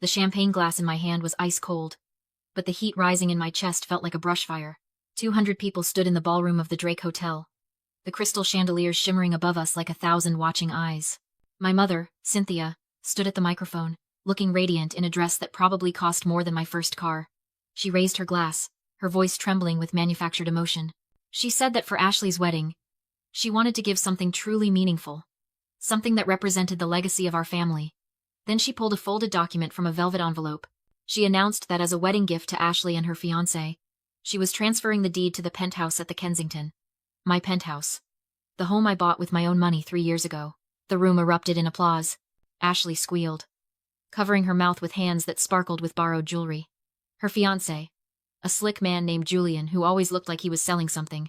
The champagne glass in my hand was ice cold, but the heat rising in my chest felt like a brush fire. 200 people stood in the ballroom of the Drake Hotel, the crystal chandeliers shimmering above us like 1,000 watching eyes. My mother, Cynthia, stood at the microphone, looking radiant in a dress that probably cost more than my first car. She raised her glass, her voice trembling with manufactured emotion. She said that for Ashley's wedding, she wanted to give something truly meaningful, something that represented the legacy of our family. Then she pulled a folded document from a velvet envelope. She announced that as a wedding gift to Ashley and her fiancé, she was transferring the deed to the penthouse at the Kensington. My penthouse. The home I bought with my own money 3 years ago. The room erupted in applause. Ashley squealed, covering her mouth with hands that sparkled with borrowed jewelry. Her fiancé, a slick man named Julian who always looked like he was selling something,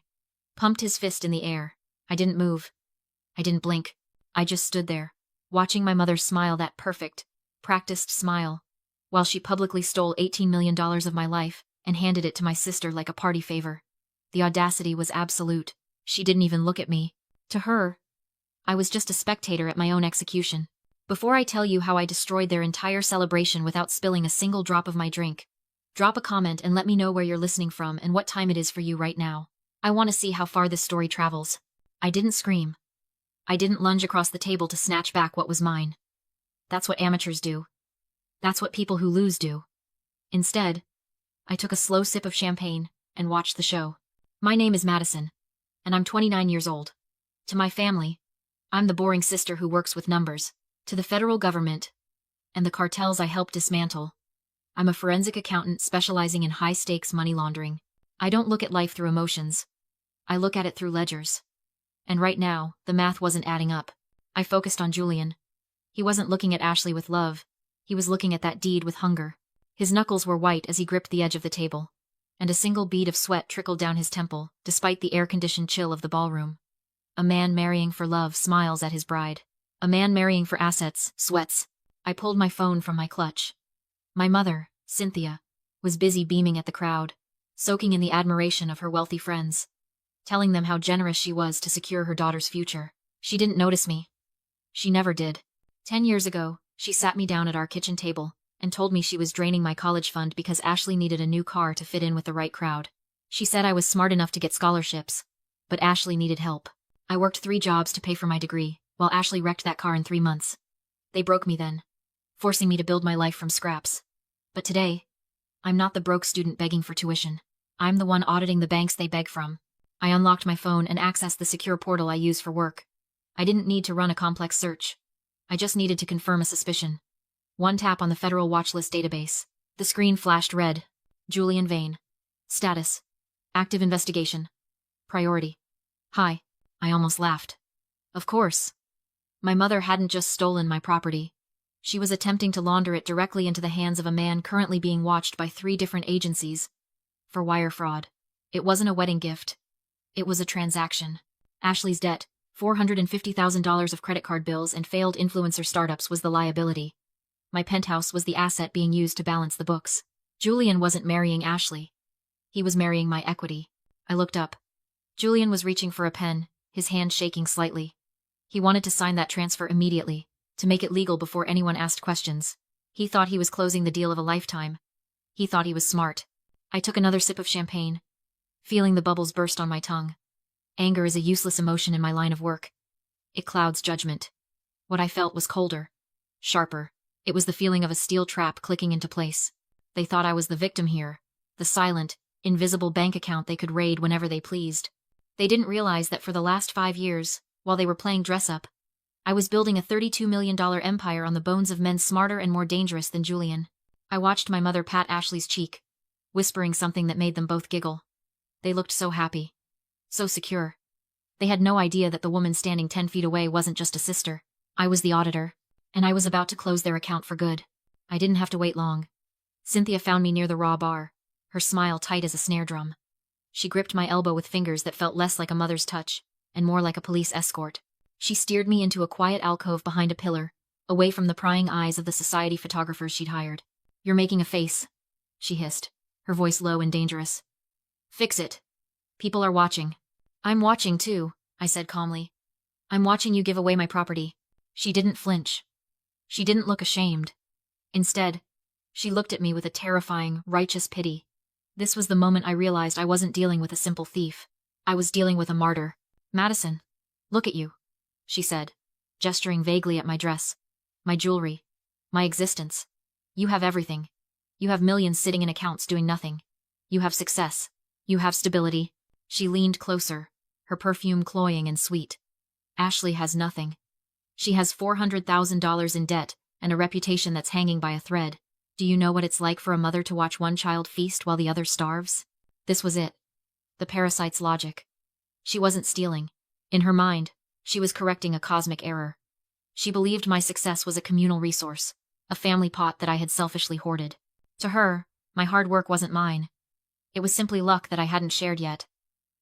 pumped his fist in the air. I didn't move. I didn't blink. I just stood there, watching my mother smile that perfect, practiced smile, while she publicly stole $18 million of my life and handed it to my sister like a party favor. The audacity was absolute. She didn't even look at me. To her, I was just a spectator at my own execution. Before I tell you how I destroyed their entire celebration without spilling a single drop of my drink, drop a comment and let me know where you're listening from and what time it is for you right now. I want to see how far this story travels. I didn't scream. I didn't lunge across the table to snatch back what was mine. That's what amateurs do. That's what people who lose do. Instead, I took a slow sip of champagne and watched the show. My name is Madison, and I'm 29 years old. To my family, I'm the boring sister who works with numbers. To the federal government and the cartels I help dismantle, I'm a forensic accountant specializing in high-stakes money laundering. I don't look at life through emotions. I look at it through ledgers. And right now, the math wasn't adding up. I focused on Julian. He wasn't looking at Ashley with love. He was looking at that deed with hunger. His knuckles were white as he gripped the edge of the table, and a single bead of sweat trickled down his temple, despite the air-conditioned chill of the ballroom. A man marrying for love smiles at his bride. A man marrying for assets sweats. I pulled my phone from my clutch. My mother, Cynthia, was busy beaming at the crowd, soaking in the admiration of her wealthy friends, telling them how generous she was to secure her daughter's future. She didn't notice me. She never did. 10 years ago, she sat me down at our kitchen table and told me she was draining my college fund because Ashley needed a new car to fit in with the right crowd. She said I was smart enough to get scholarships, but Ashley needed help. I worked 3 jobs to pay for my degree, while Ashley wrecked that car in 3 months. They broke me then, forcing me to build my life from scraps. But today, I'm not the broke student begging for tuition. I'm the one auditing the banks they beg from. I unlocked my phone and accessed the secure portal I use for work. I didn't need to run a complex search. I just needed to confirm a suspicion. One tap on the federal watchlist database. The screen flashed red. Julian Vane. Status: active investigation. Priority: high. I almost laughed. Of course. My mother hadn't just stolen my property. She was attempting to launder it directly into the hands of a man currently being watched by 3 different agencies for wire fraud. It wasn't a wedding gift. It was a transaction. Ashley's debt, $450,000 of credit card bills and failed influencer startups, was the liability. My penthouse was the asset being used to balance the books. Julian wasn't marrying Ashley. He was marrying my equity. I looked up. Julian was reaching for a pen, his hand shaking slightly. He wanted to sign that transfer immediately, to make it legal before anyone asked questions. He thought he was closing the deal of a lifetime. He thought he was smart. I took another sip of champagne, feeling the bubbles burst on my tongue. Anger is a useless emotion in my line of work. It clouds judgment. What I felt was colder, sharper. It was the feeling of a steel trap clicking into place. They thought I was the victim here, the silent, invisible bank account they could raid whenever they pleased. They didn't realize that for the last 5 years, while they were playing dress-up, I was building a $32 million empire on the bones of men smarter and more dangerous than Julian. I watched my mother pat Ashley's cheek, whispering something that made them both giggle. They looked so happy, so secure. They had no idea that the woman standing 10 feet away wasn't just a sister. I was the auditor, and I was about to close their account for good. I didn't have to wait long. Cynthia found me near the raw bar, her smile tight as a snare drum. She gripped my elbow with fingers that felt less like a mother's touch, and more like a police escort. She steered me into a quiet alcove behind a pillar, away from the prying eyes of the society photographers she'd hired. "You're making a face," she hissed, her voice low and dangerous. "Fix it. People are watching." "I'm watching too," I said calmly. "I'm watching you give away my property." She didn't flinch. She didn't look ashamed. Instead, She looked at me with a terrifying, righteous pity. This was the moment I realized I wasn't dealing with a simple thief. I was dealing with a martyr. Madison, look at you, she said, gesturing vaguely at my dress, my jewelry, my existence. You have everything. You have millions sitting in accounts doing nothing. You have success. You have stability. She leaned closer, her perfume cloying and sweet. Ashley has nothing. She has $400,000 in debt and a reputation that's hanging by a thread. Do you know what it's like for a mother to watch one child feast while the other starves? This was it. The parasite's logic. She wasn't stealing. In her mind, she was correcting a cosmic error. She believed my success was a communal resource, a family pot that I had selfishly hoarded. To her, my hard work wasn't mine. It was simply luck that I hadn't shared yet.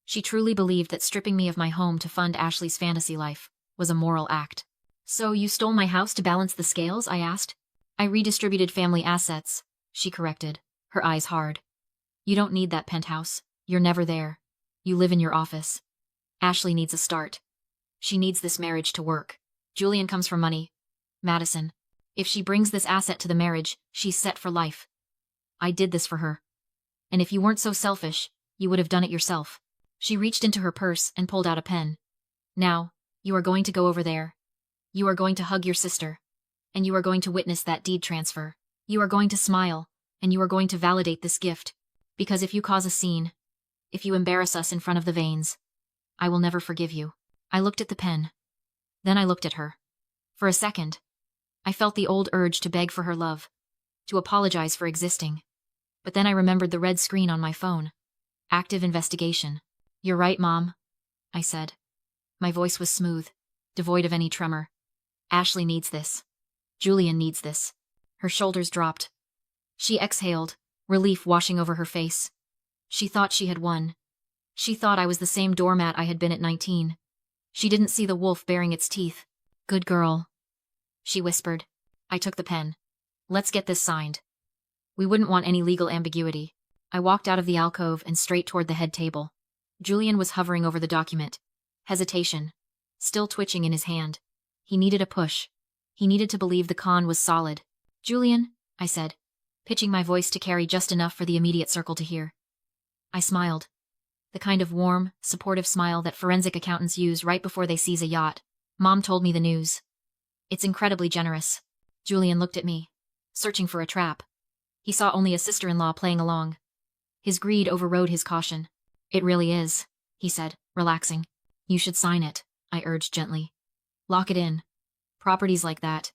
She truly believed that stripping me of my home to fund Ashley's fantasy life was a moral act. So you stole my house to balance the scales? I asked. I redistributed family assets, she corrected, her eyes hard. You don't need that penthouse. You're never there. You live in your office. Ashley needs a start. She needs this marriage to work. Julian comes from money. Madison, if she brings this asset to the marriage, she's set for life. I did this for her. And if you weren't so selfish, you would have done it yourself. She reached into her purse and pulled out a pen. Now, you are going to go over there. You are going to hug your sister. And you are going to witness that deed transfer. You are going to smile, and you are going to validate this gift. Because if you cause a scene, if you embarrass us in front of the Vanes, I will never forgive you. I looked at the pen. Then I looked at her. For a second, I felt the old urge to beg for her love, to apologize for existing. But then I remembered the red screen on my phone. Active investigation. You're right, Mom, I said. My voice was smooth, devoid of any tremor. Ashley needs this. Julian needs this. Her shoulders dropped. She exhaled, relief washing over her face. She thought she had won. She thought I was the same doormat I had been at 19. She didn't see the wolf baring its teeth. Good girl, she whispered. I took the pen. Let's get this signed. We wouldn't want any legal ambiguity. I walked out of the alcove and straight toward the head table. Julian was hovering over the document. Hesitation. Still twitching in his hand. He needed a push. He needed to believe the con was solid. Julian, I said, pitching my voice to carry just enough for the immediate circle to hear. I smiled. The kind of warm, supportive smile that forensic accountants use right before they seize a yacht. Mom told me the news. It's incredibly generous. Julian looked at me, searching for a trap. He saw only a sister-in-law playing along. His greed overrode his caution. It really is, he said, relaxing. You should sign it, I urged gently. Lock it in. Properties like that,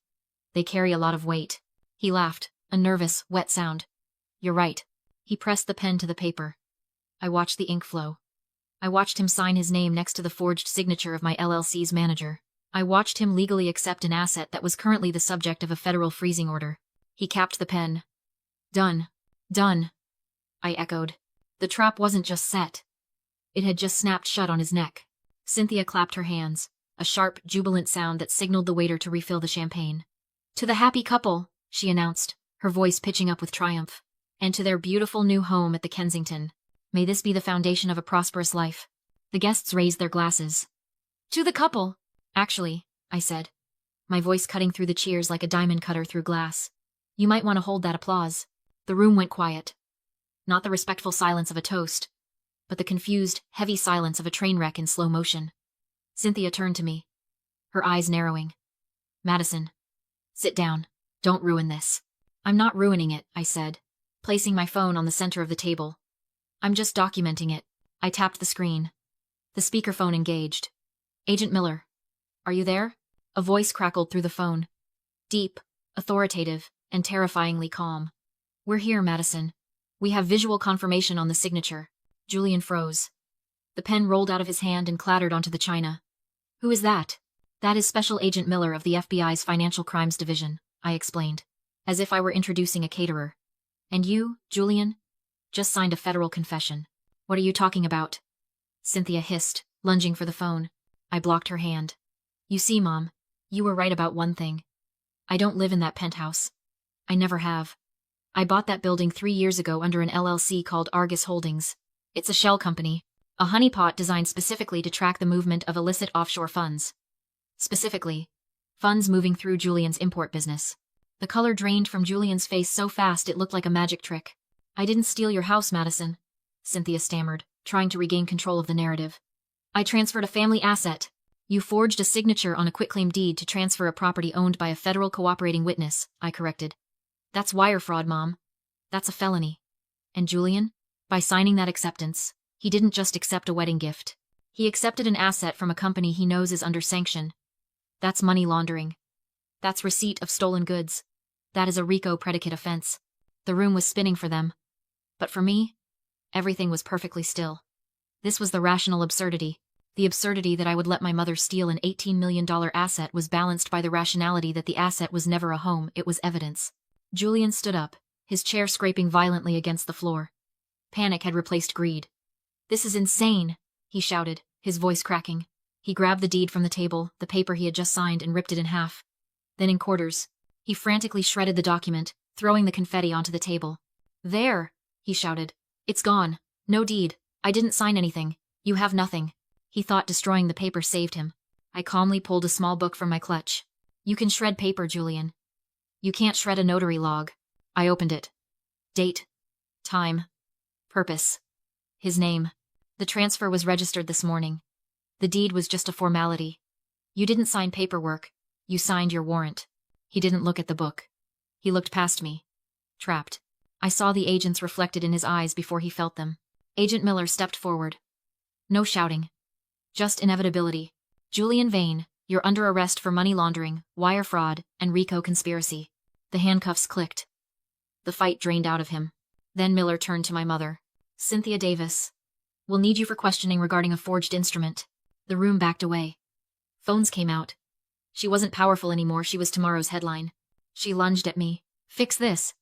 they carry a lot of weight. He laughed, a nervous, wet sound. You're right. He pressed the pen to the paper. I watched the ink flow. I watched him sign his name next to the forged signature of my LLC's manager. I watched him legally accept an asset that was currently the subject of a federal freezing order. He capped the pen. Done. Done, I echoed. The trap wasn't just set. It had just snapped shut on his neck. Cynthia clapped her hands, a sharp, jubilant sound that signaled the waiter to refill the champagne. To the happy couple, she announced, her voice pitching up with triumph. And to their beautiful new home at the Kensington. May this be the foundation of a prosperous life. The guests raised their glasses. To the couple. Actually, I said, my voice cutting through the cheers like a diamond cutter through glass. You might want to hold that applause. The room went quiet. Not the respectful silence of a toast, but the confused, heavy silence of a train wreck in slow motion. Cynthia turned to me, her eyes narrowing. Madison, sit down. Don't ruin this. I'm not ruining it, I said, placing my phone on the center of the table. I'm just documenting it. I tapped the screen. The speakerphone engaged. Agent Miller. Are you there? A voice crackled through the phone. Deep, authoritative, and terrifyingly calm. We're here, Madison. We have visual confirmation on the signature. Julian froze. The pen rolled out of his hand and clattered onto the china. Who is that? That is Special Agent Miller of the FBI's Financial Crimes Division, I explained, as if I were introducing a caterer. And you, Julian? Just signed a federal confession. What are you talking about? Cynthia hissed, lunging for the phone. I blocked her hand. You see, Mom, you were right about one thing. I don't live in that penthouse. I never have. I bought that building 3 years ago under an LLC called Argus Holdings. It's a shell company, a honeypot designed specifically to track the movement of illicit offshore funds. Specifically, funds moving through Julian's import business. The color drained from Julian's face so fast it looked like a magic trick. I didn't steal your house, Madison, Cynthia stammered, trying to regain control of the narrative. I transferred a family asset. You forged a signature on a quitclaim deed to transfer a property owned by a federal cooperating witness, I corrected. That's wire fraud, Mom. That's a felony. And Julian? By signing that acceptance, he didn't just accept a wedding gift. He accepted an asset from a company he knows is under sanction. That's money laundering. That's receipt of stolen goods. That is a RICO predicate offense. The room was spinning for them. But for me, everything was perfectly still. This was the rational absurdity. The absurdity that I would let my mother steal an $18 million asset was balanced by the rationality that the asset was never a home, it was evidence. Julian stood up, his chair scraping violently against the floor. Panic had replaced greed. This is insane, he shouted, his voice cracking. He grabbed the deed from the table, the paper he had just signed, and ripped it in half. Then in quarters. He frantically shredded the document, throwing the confetti onto the table. There, he shouted. It's gone. No deed. I didn't sign anything. You have nothing. He thought destroying the paper saved him. I calmly pulled a small book from my clutch. You can shred paper, Julian. You can't shred a notary log. I opened it. Date. Time. Purpose. His name. The transfer was registered this morning. The deed was just a formality. You didn't sign paperwork. You signed your warrant. He didn't look at the book. He looked past me. Trapped. I saw the agents reflected in his eyes before he felt them. Agent Miller stepped forward. No shouting. Just inevitability. Julian Vane, you're under arrest for money laundering, wire fraud, and RICO conspiracy. The handcuffs clicked. The fight drained out of him. Then Miller turned to my mother. Cynthia Davis. We'll need you for questioning regarding a forged instrument. The room backed away. Phones came out. She wasn't powerful anymore, she was tomorrow's headline. She lunged at me. Fix this.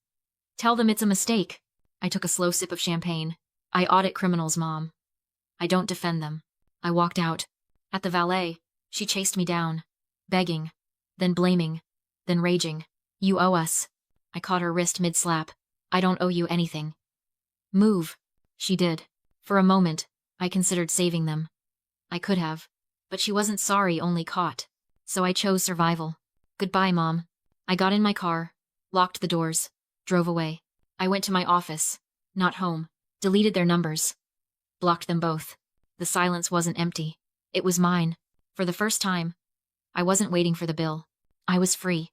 Tell them it's a mistake. I took a slow sip of champagne. I audit criminals, Mom. I don't defend them. I walked out. At the valet, she chased me down. Begging. Then blaming. Then raging. You owe us. I caught her wrist mid-slap. I don't owe you anything. Move. She did. For a moment, I considered saving them. I could have. But she wasn't sorry, only caught. So I chose survival. Goodbye, Mom. I got in my car, locked the doors, drove away. I went to my office. Not home. Deleted their numbers. Blocked them both. The silence wasn't empty. It was mine. For the first time. I wasn't waiting for the bill. I was free.